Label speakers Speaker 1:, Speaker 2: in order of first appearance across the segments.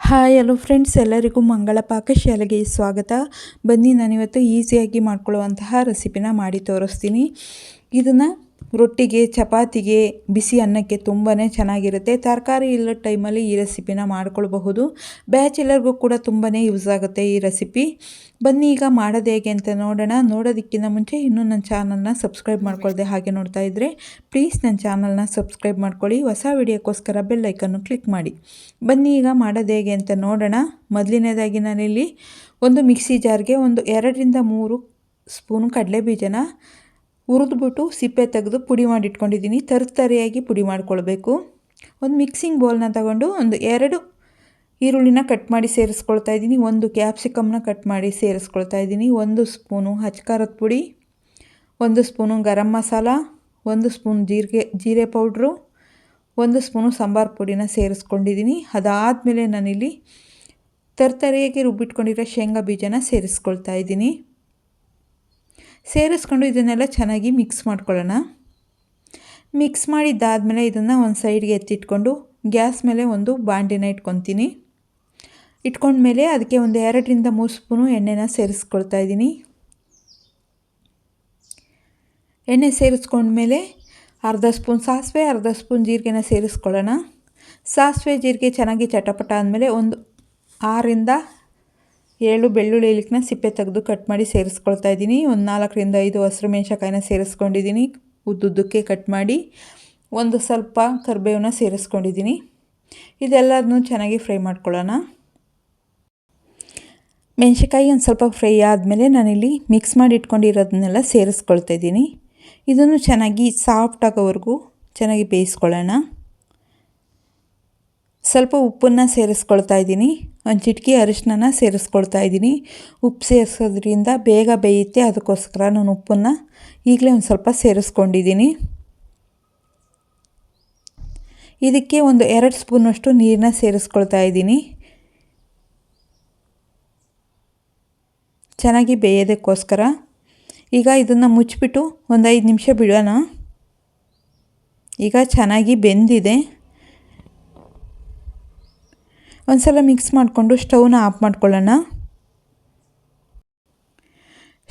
Speaker 1: Hi hello friends, ಎಲ್ಲರಿಗೂ ಮಂಗಳ ಪಾಕಶಾಲೆಗೆ ಸ್ವಾಗತ. ಬನ್ನಿ, ನಾನಿವತ್ತು ಈಸಿಯಾಗಿ ಮಾಡ್ಕೊಳ್ಳುವಂತಹ ರೆಸಿಪಿನ ಮಾಡಿ ತೋರಿಸ್ತೀನಿ. ಇದನ್ನು ರೊಟ್ಟಿಗೆ, ಚಪಾತಿಗೆ, ಬಿಸಿ ಅನ್ನಕ್ಕೆ ತುಂಬಾ ಚೆನ್ನಾಗಿರುತ್ತೆ. ತರಕಾರಿ ಇಲ್ಲದ ಟೈಮಲ್ಲಿ ಈ ರೆಸಿಪಿನ ಮಾಡ್ಕೊಳ್ಬಹುದು. ಬ್ಯಾಚುಲರ್ಗೂ ಕೂಡ ತುಂಬಾ ಯೂಸ್ ಆಗುತ್ತೆ ಈ ರೆಸಿಪಿ. ಬನ್ನಿ ಈಗ ಮಾಡೋದು ಹೇಗೆ ಅಂತ ನೋಡೋಣ. ನೋಡೋದಕ್ಕಿಂತ ಮುಂಚೆ ಇನ್ನೂ ನನ್ನ ಚಾನಲ್ನ ಸಬ್ಸ್ಕ್ರೈಬ್ ಮಾಡ್ಕೊಳ್ಳದೆ ಹಾಗೆ ನೋಡ್ತಾ ಇದ್ದರೆ ಪ್ಲೀಸ್ ನನ್ನ ಚಾನಲ್ನ ಸಬ್ಸ್ಕ್ರೈಬ್ ಮಾಡ್ಕೊಳ್ಳಿ. ಹೊಸ ವಿಡಿಯೋಕ್ಕೋಸ್ಕರ ಬೆಲ್ ಐಕನ್ನು ಕ್ಲಿಕ್ ಮಾಡಿ. ಬನ್ನಿ ಈಗ ಮಾಡೋದು ಹೇಗೆ ಅಂತ ನೋಡೋಣ. ಮೊದಲನೇದಾಗಿ ನಾನಿಲ್ಲಿ ಒಂದು ಮಿಕ್ಸಿ ಜಾರ್ಗೆ ಒಂದು 2ರಿಂದ 3 ಸ್ಪೂನು ಕಡಲೆಬೀಜನ ಹುರಿದ್ಬಿಟ್ಟು ಸಿಪ್ಪೆ ತೆಗೆದು ಪುಡಿ ಮಾಡಿಟ್ಕೊಂಡಿದ್ದೀನಿ. ತರಿಯಾಗಿ ಪುಡಿ ಮಾಡ್ಕೊಳ್ಬೇಕು. ಒಂದು ಮಿಕ್ಸಿಂಗ್ ಬೌಲ್ನ ತಗೊಂಡು ಒಂದು 2 ಈರುಳ್ಳಿನ ಕಟ್ ಮಾಡಿ ಸೇರಿಸ್ಕೊಳ್ತಾ ಇದ್ದೀನಿ. 1 ಕ್ಯಾಪ್ಸಿಕಮ್ನ ಕಟ್ ಮಾಡಿ ಸೇರಿಸ್ಕೊಳ್ತಾ ಇದ್ದೀನಿ. 1 ಸ್ಪೂನು ಅಚ್ಕಾರದ ಪುಡಿ, 1 spoon garam masala, 1 spoon ಜೀರೆ powder, 1 spoon sambar ಪುಡಿನ ಸೇರಿಸ್ಕೊಂಡಿದ್ದೀನಿ. ಅದಾದಮೇಲೆ ನಾನಿಲ್ಲಿ ತರಿಯಾಗಿ ರುಬ್ಬಿಟ್ಕೊಂಡಿರೋ ಶೇಂಗಾ ಬೀಜನ ಸೇರಿಸ್ಕೊಳ್ತಾ ಇದ್ದೀನಿ. ಸೇರಿಸ್ಕೊಂಡು ಇದನ್ನೆಲ್ಲ ಚೆನ್ನಾಗಿ ಮಿಕ್ಸ್ ಮಾಡ್ಕೊಳ್ಳೋಣ. ಮಿಕ್ಸ್ ಮಾಡಿದ್ದಾದಮೇಲೆ ಇದನ್ನು ಒಂದು ಸೈಡ್ಗೆ ಎತ್ತಿಟ್ಕೊಂಡು ಗ್ಯಾಸ್ ಮೇಲೆ ಒಂದು ಬಾಂಡಿನ ಇಟ್ಕೊತೀನಿ. ಇಟ್ಕೊಂಡ್ಮೇಲೆ ಅದಕ್ಕೆ ಒಂದು 2ರಿಂದ 3 ಸ್ಪೂನು ಎಣ್ಣೆನ ಸೇರಿಸ್ಕೊಳ್ತಾ ಇದ್ದೀನಿ. ಎಣ್ಣೆ ಸೇರಿಸ್ಕೊಂಡ್ಮೇಲೆ ಅರ್ಧ ಸ್ಪೂನ್ ಸಾಸಿವೆ, ಅರ್ಧ ಸ್ಪೂನ್ ಜೀರಿಗೆನ ಸೇರಿಸ್ಕೊಳ್ಳೋಣ. ಸಾಸಿವೆ ಜೀರಿಗೆ ಚೆನ್ನಾಗಿ ಚಟಪಟ ಆದಮೇಲೆ ಒಂದು 6ರಿಂದ 7 ಬೆಳ್ಳುಳ್ಳಿ ಎಲೆನ ಸಿಪ್ಪೆ ತೆಗೆದು ಕಟ್ ಮಾಡಿ ಸೇರಿಸ್ಕೊಳ್ತಾ ಇದ್ದೀನಿ. ಒಂದು 4ರಿಂದ 5 ಹಸಿರು ಮೆಣಸಿನಕಾಯಿನ ಸೇರಿಸ್ಕೊಂಡಿದ್ದೀನಿ, ಉದ್ದುದ್ದಕ್ಕೆ ಕಟ್ ಮಾಡಿ. ಒಂದು ಸ್ವಲ್ಪ ಕರಿಬೇವನ್ನ ಸೇರಿಸ್ಕೊಂಡಿದ್ದೀನಿ. ಇದೆಲ್ಲದನ್ನೂ ಚೆನ್ನಾಗಿ ಫ್ರೈ ಮಾಡ್ಕೊಳ್ಳೋಣ. ಮೆಣಸಿನಕಾಯಿ ಒಂದು ಸ್ವಲ್ಪ ಫ್ರೈ ಆದಮೇಲೆ ನಾನಿಲ್ಲಿ ಮಿಕ್ಸ್ ಮಾಡಿ ಇಟ್ಕೊಂಡಿರೋದನ್ನೆಲ್ಲ ಸೇರಿಸ್ಕೊಳ್ತಾ ಇದ್ದೀನಿ. ಇದನ್ನು ಚೆನ್ನಾಗಿ ಸಾಫ್ಟ್ ಆಗೋವರೆಗೂ ಚೆನ್ನಾಗಿ ಬೇಯಿಸ್ಕೊಳ್ಳೋಣ. ಸ್ವಲ್ಪ ಉಪ್ಪನ್ನು ಸೇರಿಸ್ಕೊಳ್ತಾ ಇದ್ದೀನಿ. ಒಂದು ಚಿಟಿಕೆ ಅರಿಶಿನ ಸೇರಿಸ್ಕೊಳ್ತಾ ಇದ್ದೀನಿ. ಉಪ್ಪು ಸೇರಿಸೋದ್ರಿಂದ ಬೇಗ ಬೇಯುತ್ತೆ, ಅದಕ್ಕೋಸ್ಕರ ನಾನು ಉಪ್ಪನ್ನು ಈಗಲೇ ಒಂದು ಸ್ವಲ್ಪ ಸೇರಿಸ್ಕೊಂಡಿದ್ದೀನಿ. ಇದಕ್ಕೆ ಒಂದು 2 ಸ್ಪೂನಷ್ಟು ನೀರನ್ನ ಸೇರಿಸ್ಕೊಳ್ತಾ ಇದ್ದೀನಿ, ಚೆನ್ನಾಗಿ ಬೇಯೋದಕ್ಕೋಸ್ಕರ. ಈಗ ಇದನ್ನು ಮುಚ್ಚಿಬಿಟ್ಟು ಒಂದು 5 ನಿಮಿಷ ಬಿಡೋಣ. ಈಗ ಚೆನ್ನಾಗಿ ಬೆಂದಿದೆ. ಒಂದು ಸಲ ಮಿಕ್ಸ್ ಮಾಡಿಕೊಂಡು ಸ್ಟವ್ನ ಆಫ್ ಮಾಡ್ಕೊಳ್ಳೋಣ.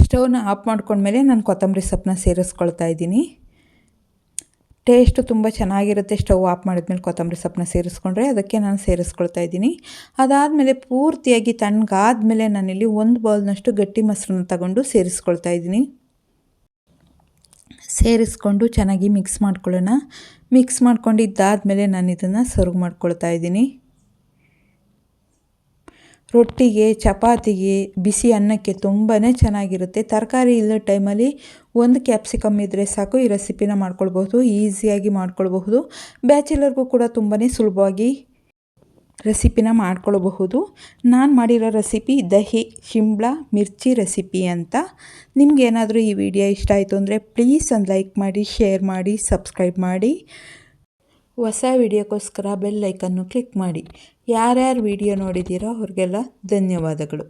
Speaker 1: ಸ್ಟವ್ನ ಆಫ್ ಮಾಡ್ಕೊಂಡ್ಮೇಲೆ ನಾನು ಕೊತ್ತಂಬರಿ ಸೊಪ್ಪನ್ನ ಸೇರಿಸ್ಕೊಳ್ತಾ ಇದ್ದೀನಿ. ಟೇಸ್ಟು ತುಂಬ ಚೆನ್ನಾಗಿರುತ್ತೆ ಸ್ಟವ್ ಆಫ್ ಮಾಡಿದ್ಮೇಲೆ ಕೊತ್ತಂಬರಿ ಸೊಪ್ಪನ್ನ ಸೇರಿಸ್ಕೊಂಡ್ರೆ, ಅದಕ್ಕೆ ನಾನು ಸೇರಿಸ್ಕೊಳ್ತಾ ಇದ್ದೀನಿ. ಅದಾದಮೇಲೆ ಪೂರ್ತಿಯಾಗಿ ತಣ್ಣಗಾದ್ಮೇಲೆ ನಾನಿಲ್ಲಿ 1 ಬೌಲ್ನಷ್ಟು ಗಟ್ಟಿ ಮೊಸರನ್ನ ತಗೊಂಡು ಸೇರಿಸ್ಕೊಳ್ತಾ ಇದ್ದೀನಿ. ಸೇರಿಸ್ಕೊಂಡು ಚೆನ್ನಾಗಿ ಮಿಕ್ಸ್ ಮಾಡ್ಕೊಳ್ಳೋಣ. ಮಿಕ್ಸ್ ಮಾಡ್ಕೊಂಡಿದ್ದಾದಮೇಲೆ ನಾನು ಇದನ್ನು ಸರ್ವ್ ಮಾಡ್ಕೊಳ್ತಾ ಇದ್ದೀನಿ. ರೊಟ್ಟಿಗೆ, ಚಪಾತಿಗೆ, ಬಿಸಿ ಅನ್ನಕ್ಕೆ ತುಂಬಾ ಚೆನ್ನಾಗಿರುತ್ತೆ. ತರಕಾರಿ ಇಲ್ಲದ ಟೈಮಲ್ಲಿ 1 ಕ್ಯಾಪ್ಸಿಕಮ್ ಇದ್ದರೆ ಸಾಕು, ಈ ರೆಸಿಪಿನ ಮಾಡ್ಕೊಳ್ಬಹುದು, ಈಸಿಯಾಗಿ ಮಾಡ್ಕೊಳ್ಬಹುದು. ಬ್ಯಾಚುಲರ್ಗೂ ಕೂಡ ತುಂಬಾ ಸುಲಭವಾಗಿ ರೆಸಿಪಿನ ಮಾಡ್ಕೊಳ್ಬಹುದು. ನಾನು ಮಾಡಿರೋ ರೆಸಿಪಿ ದಹಿ ಶಿಂಬ್ಲಾ ಮಿರ್ಚಿ ರೆಸಿಪಿ ಅಂತ. ನಿಮಗೇನಾದರೂ ಈ ವಿಡಿಯೋ ಇಷ್ಟ ಆಯಿತು ಅಂದರೆ ಪ್ಲೀಸ್ ಒಂದು ಲೈಕ್ ಮಾಡಿ, ಶೇರ್ ಮಾಡಿ, ಸಬ್ಸ್ಕ್ರೈಬ್ ಮಾಡಿ. ಹೊಸ ವಿಡಿಯೋಕ್ಕೋಸ್ಕರ ಬೆಲ್ ಐಕನ್ನು ಕ್ಲಿಕ್ ಮಾಡಿ. ಯಾರ್ಯಾರು ವಿಡಿಯೋ ನೋಡಿದ್ದೀರೋ ಅವ್ರಿಗೆಲ್ಲ ಧನ್ಯವಾದಗಳು.